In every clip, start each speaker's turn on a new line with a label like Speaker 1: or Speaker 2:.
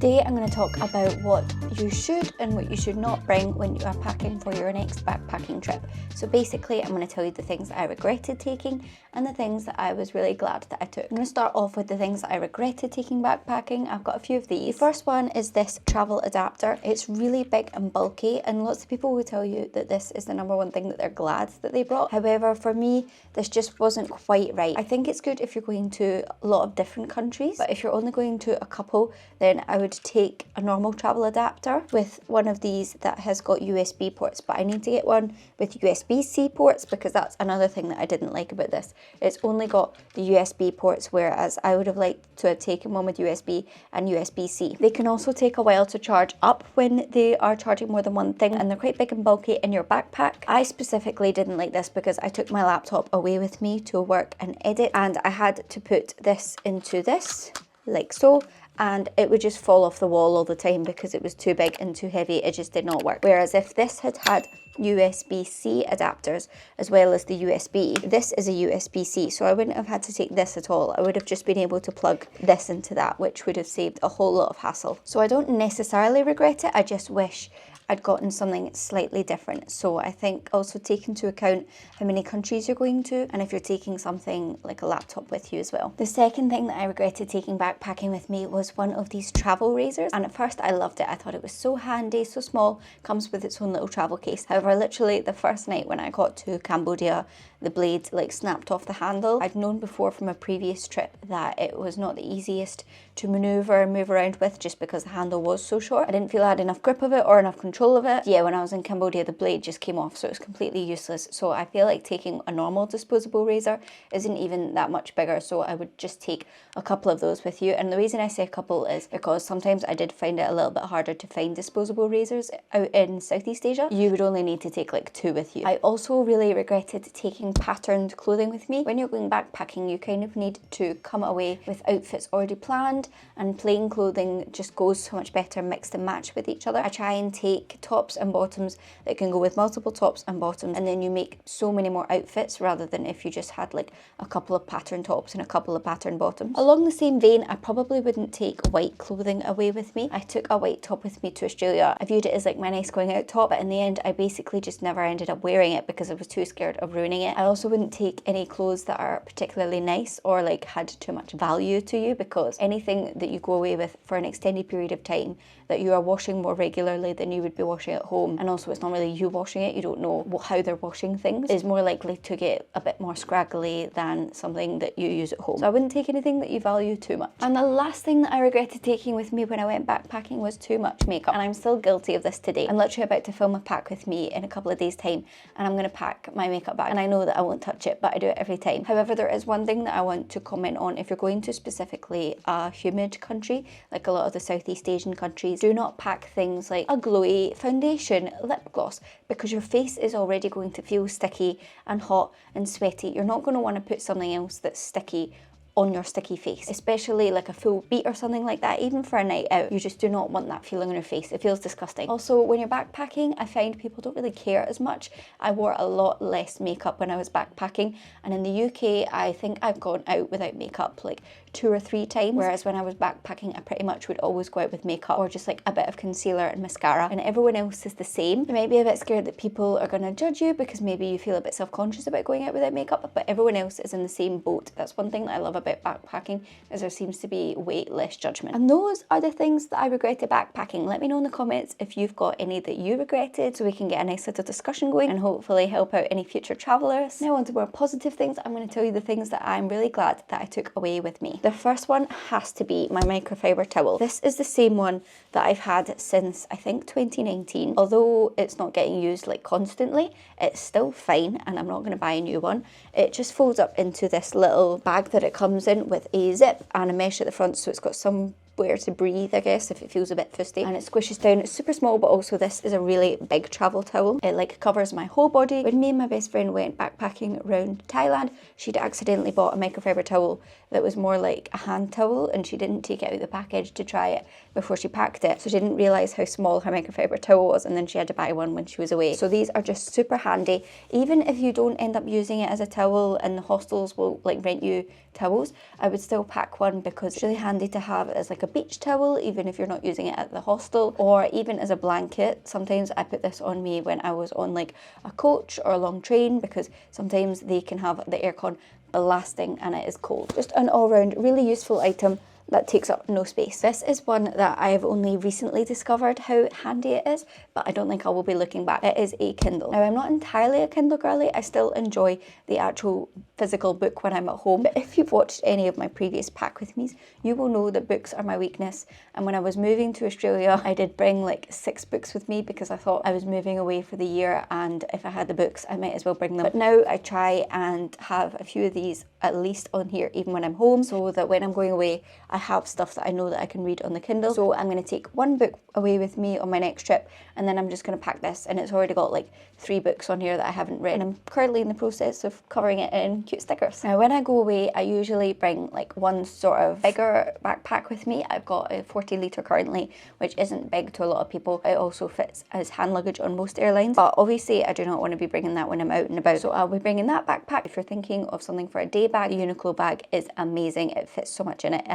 Speaker 1: Today I'm going to talk about what you should and what you should not bring when you are packing for your next backpacking trip. So basically I'm going to tell you the things that I regretted taking and the things that I was really glad that I took. I'm going to start off with the things that I regretted taking backpacking. I've got a few of these. The first one is this travel adapter. It's really big and bulky and lots of people will tell you that this is the #1 thing that they're glad that they brought. However, for me this just wasn't quite right. I think it's good if you're going to a lot of different countries, but if you're only going to a couple, then I would take a normal travel adapter with one of these that has got USB ports, but I need to get one with USB-C ports because that's another thing that I didn't like about this. It's only got the USB ports, whereas I would have liked to have taken one with USB and USB-C. They can also take a while to charge up when they are charging more than one thing, and they're quite big and bulky in your backpack. I specifically didn't like this because I took my laptop away with me to work and edit, and I had to put this into this, like so, and it would just fall off the wall all the time because it was too big and too heavy. It just did not work. Whereas if this had had USB-C adapters as well as the USB, this is a USB-C, so I wouldn't have had to take this at all. I would have just been able to plug this into that, which would have saved a whole lot of hassle. So I don't necessarily regret it, I just wish I'd gotten something slightly different. So I think also take into account how many countries you're going to and if you're taking something like a laptop with you as well. The second thing that I regretted taking backpacking with me was one of these travel razors, and at first I loved it. I thought it was so handy, so small, comes with its own little travel case. However, literally the first night when I got to Cambodia, the blade like snapped off the handle. I'd known before from a previous trip that it was not the easiest to maneuver and move around with just because the handle was so short. I didn't feel I had enough grip of it or enough control of it. Yeah, when I was in Cambodia the blade just came off, so it was completely useless. So I feel like taking a normal disposable razor isn't even that much bigger, so I would just take a couple of those with you. And the reason I say a couple is because sometimes I did find it a little bit harder to find disposable razors out in Southeast Asia. You would only need to take like 2 with you. I also really regretted taking patterned clothing with me. When you're going backpacking, you kind of need to come away with outfits already planned, and plain clothing just goes so much better mixed and matched with each other. I try and take tops and bottoms that can go with multiple tops and bottoms, and then you make so many more outfits rather than if you just had like a couple of patterned tops and a couple of patterned bottoms. Along the same vein, I probably wouldn't take white clothing away with me. I took a white top with me to Australia. I viewed it as like my nice going out top, but in the end I basically just never ended up wearing it because I was too scared of ruining it. I also wouldn't take any clothes that are particularly nice or like had too much value to you, because anything that you go away with for an extended period of time that you are washing more regularly than you would be washing at home, and also it's not really you washing it, you don't know how they're washing things, is more likely to get a bit more scraggly than something that you use at home. So I wouldn't take anything that you value too much. And the last thing that I regretted taking with me when I went backpacking was too much makeup, and I'm still guilty of this today. I'm literally about to film a pack with me in a couple of days time, and I'm going to pack my makeup bag, and I know that I won't touch it, but I do it every time. However, there is one thing that I want to comment on. If you're going to specifically a humid country, like a lot of the Southeast Asian countries, do not pack things like a glowy foundation, lip gloss, because your face is already going to feel sticky and hot and sweaty. You're not going to want to put something else that's sticky on your sticky face, especially like a full beat or something like that. Even for a night out, you just do not want that feeling on your face. It feels disgusting. Also, when you're backpacking, I find people don't really care as much. I wore a lot less makeup when I was backpacking, and in the UK I think I've gone out without makeup like 2 or 3 times, whereas when I was backpacking I pretty much would always go out with makeup or just like a bit of concealer and mascara, and everyone else is the same. You might be a bit scared that people are going to judge you because maybe you feel a bit self-conscious about going out without makeup, but everyone else is in the same boat. That's one thing that I love about backpacking, is there seems to be way less judgment. And those are the things that I regretted backpacking. Let me know in the comments if you've got any that you regretted, so we can get a nice little discussion going and hopefully help out any future travellers. Now on to more positive things. I'm going to tell you the things that I'm really glad that I took away with me. The first one has to be my microfibre towel. This is the same one that I've had since I think 2019. Although it's not getting used like constantly, it's still fine, and I'm not going to buy a new one. It just folds up into this little bag that it comes in with a zip and a mesh at the front, so it's got some where to breathe, I guess, if it feels a bit fusty, and it squishes down. It's super small, but also this is a really big travel towel. It like covers my whole body. When me and my best friend went backpacking around Thailand, she'd accidentally bought a microfibre towel that was more like a hand towel, and she didn't take it out of the package to try it before she packed it, so she didn't realise how small her microfibre towel was, and then she had to buy one when she was away. So these are just super handy. Even if you don't end up using it as a towel and the hostels will like rent you towels, I would still pack one because it's really handy to have as like a beach towel, even if you're not using it at the hostel, or even as a blanket. Sometimes I put this on me when I was on like a coach or a long train, because sometimes they can have the aircon blasting and it is cold. Just an all-round really useful item that takes up no space. This is one that I have only recently discovered how handy it is, but I don't think I will be looking back. It is a Kindle. Now, I'm not entirely a Kindle girly. I still enjoy the actual physical book when I'm at home. But if you've watched any of my previous pack with me's, you will know that books are my weakness. And when I was moving to Australia, I did bring like 6 books with me because I thought I was moving away for the year, and if I had the books, I might as well bring them. But now I try and have a few of these at least on here, even when I'm home, so that when I'm going away, I have stuff that I know that I can read on the Kindle. So I'm going to take 1 book away with me on my next trip, and then I'm just going to pack this, and it's already got like 3 books on here that I haven't read, and I'm currently in the process of covering it in cute stickers. Now, when I go away, I usually bring like one sort of bigger backpack with me. I've got a 40 litre currently, which isn't big to a lot of people. It also fits as hand luggage on most airlines, but obviously I do not want to be bringing that when I'm out and about, so I'll be bringing that backpack. If you're thinking of something for a day bag, the Uniclo bag is amazing. It fits so much in it.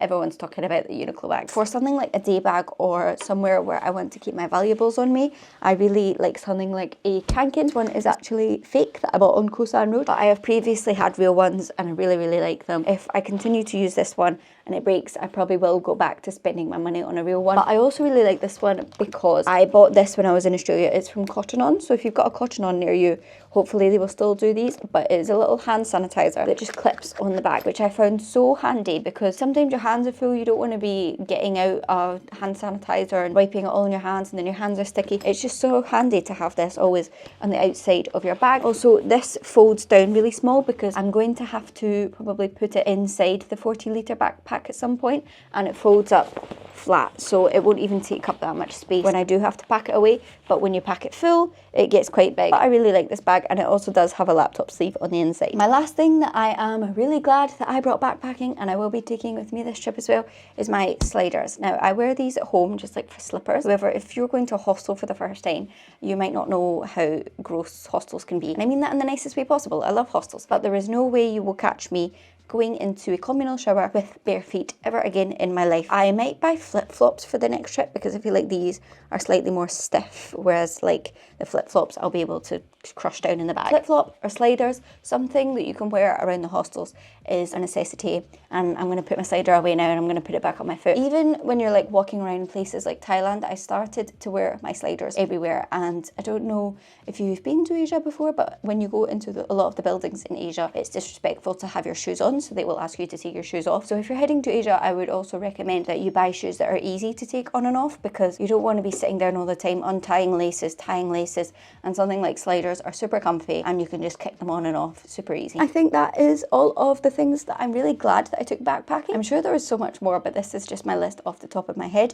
Speaker 1: Everyone's talking about the Uniclo bag. For something like a day bag or somewhere where I want to keep my valuables on me, I really like something like a Kanken. This one is actually fake that I bought on Koh San Road, but I have previously had real ones and I really like them. If I continue to use this one and it breaks, I probably will go back to spending my money on a real one. But I also really like this one because I bought this when I was in Australia. It's from Cotton On, so if you've got a Cotton On near you, hopefully they will still do these, but it's a little hand sanitizer that just clips on the bag, which I found so handy because sometimes your hands are full, you don't want to be getting out a hand sanitizer and wiping it all on your hands and then your hands are sticky. It's just so handy to have this always on the outside of your bag. Also, this folds down really small because I'm going to have to probably put it inside the 40 litre backpack at some point, and it folds up flat, so it won't even take up that much space when I do have to pack it away, but when you pack it full, it gets quite big. But I really like this bag, and it also does have a laptop sleeve on the inside. My last thing that I am really glad that I brought backpacking, and I will be taking with me this trip as well, is my sliders. Now, I wear these at home just like for slippers. However, if you're going to a hostel for the first time, you might not know how gross hostels can be. And I mean that in the nicest way possible. I love hostels, but there is no way you will catch me going into a communal shower with bare feet ever again in my life. I might buy flip-flops for the next trip because I feel like these are slightly more stiff, whereas like the flip-flops I'll be able to crush down in the bag. Flip-flop or sliders, something that you can wear around the hostels, is a necessity, and I'm going to put my slider away now and I'm going to put it back on my foot. Even when you're like walking around places like Thailand, I started to wear my sliders everywhere, and I don't know if you've been to Asia before, but when you go into a lot of the buildings in Asia, it's disrespectful to have your shoes on, so they will ask you to take your shoes off. So if you're heading to Asia, I would also recommend that you buy shoes that are easy to take on and off, because you don't want to be sitting down all the time untying laces, tying laces, and something like sliders are super comfy and you can just kick them on and off super easy. I think that is all of the things that I'm really glad that I took backpacking. I'm sure there was so much more, but this is just my list off the top of my head.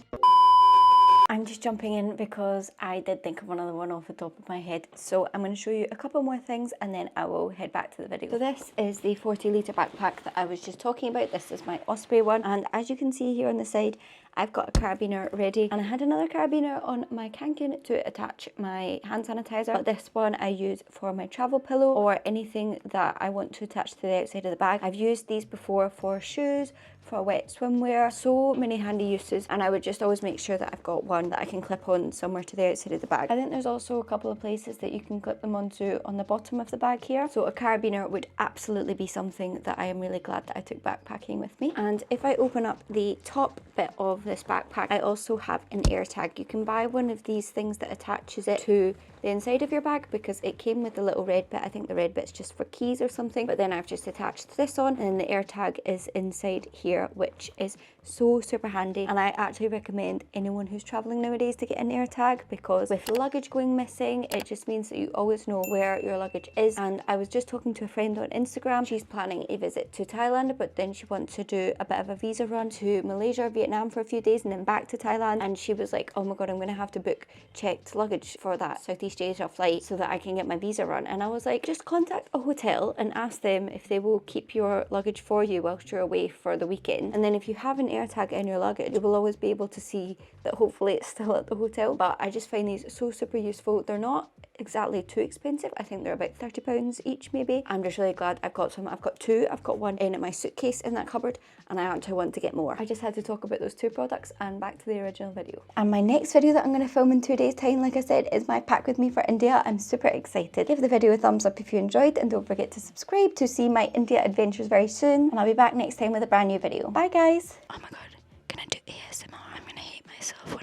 Speaker 1: I'm just jumping in because I did think of another one off the top of my head. So I'm going to show you a couple more things and then I will head back to the video. So this is the 40 litre backpack that I was just talking about. This is my Osprey one. And as you can see here on the side, I've got a carabiner ready, and I had another carabiner on my Kanken to attach my hand sanitizer, but this one I use for my travel pillow or anything that I want to attach to the outside of the bag. I've used these before for shoes, for wet swimwear, so many handy uses, and I would just always make sure that I've got one that I can clip on somewhere to the outside of the bag. I think there's also a couple of places that you can clip them onto on the bottom of the bag here, so a carabiner would absolutely be something that I am really glad that I took backpacking with me. And if I open up the top bit of this backpack, I also have an Airtag. You can buy one of these things that attaches it to the inside of your bag, because it came with the little red bit. I think the red bit's just for keys or something, but then I've just attached this on, and then the Airtag is inside here, which is so super handy. And I actually recommend anyone who's traveling nowadays to get an Airtag, because with luggage going missing, it just means that you always know where your luggage is. And I was just talking to a friend on Instagram. She's planning a visit to Thailand, but then she wants to do a bit of a visa run to Malaysia, Vietnam for a few days and then back to Thailand. And she was like, oh my god, I'm gonna have to book checked luggage for that Southeast Asia flight so that I can get my visa run. And I was like, just contact a hotel and ask them if they will keep your luggage for you whilst you're away for the weekend. And then if you have an Airtag in your luggage, you will always be able to see that hopefully it's still at the hotel. But I just find these so super useful. They're not exactly too expensive. I think they're about £30 each maybe. I'm just really glad I've got some. I've got two. I've got one in my suitcase in that cupboard, and I actually want to get more. I just had to talk about those two products, and back to the original video. And my next video that I'm going to film in 2 days time, like I said, is my pack with me for India. I'm super excited. Give the video a thumbs up if you enjoyed, and don't forget to subscribe to see my India adventures very soon, and I'll be back next time with a brand new video. Bye guys. Oh my god, can I do ASMR? I'm gonna hate myself.